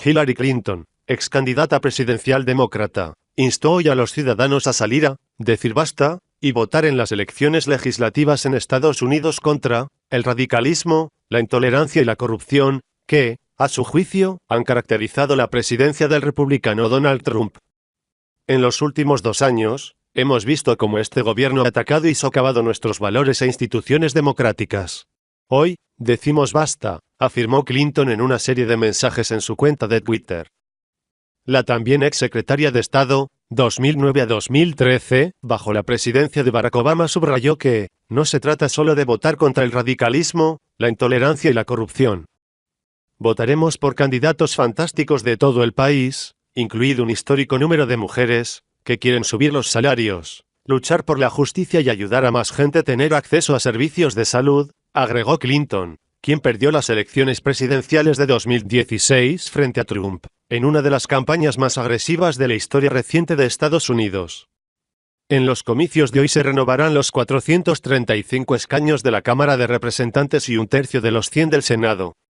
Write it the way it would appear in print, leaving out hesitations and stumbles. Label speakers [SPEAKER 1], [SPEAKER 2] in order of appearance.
[SPEAKER 1] Hillary Clinton, ex candidata presidencial demócrata, instó hoy a los ciudadanos a salir a decir basta y votar en las elecciones legislativas en Estados Unidos contra el radicalismo, la intolerancia y la corrupción que, a su juicio, han caracterizado la presidencia del republicano Donald Trump. En los últimos 2 años, hemos visto cómo este gobierno ha atacado y socavado nuestros valores e instituciones democráticas. Hoy, decimos basta, afirmó Clinton en una serie de mensajes en su cuenta de Twitter. La también ex secretaria de Estado, 2009 a 2013, bajo la presidencia de Barack Obama, subrayó que no se trata solo de votar contra el radicalismo, la intolerancia y la corrupción. Votaremos por candidatos fantásticos de todo el país, incluido un histórico número de mujeres, que quieren subir los salarios, luchar por la justicia y ayudar a más gente a tener acceso a servicios de salud, agregó Clinton, quien perdió las elecciones presidenciales de 2016 frente a Trump, en una de las campañas más agresivas de la historia reciente de Estados Unidos. En los comicios de hoy se renovarán los 435 escaños de la Cámara de Representantes y 1/3 de los 100 del Senado.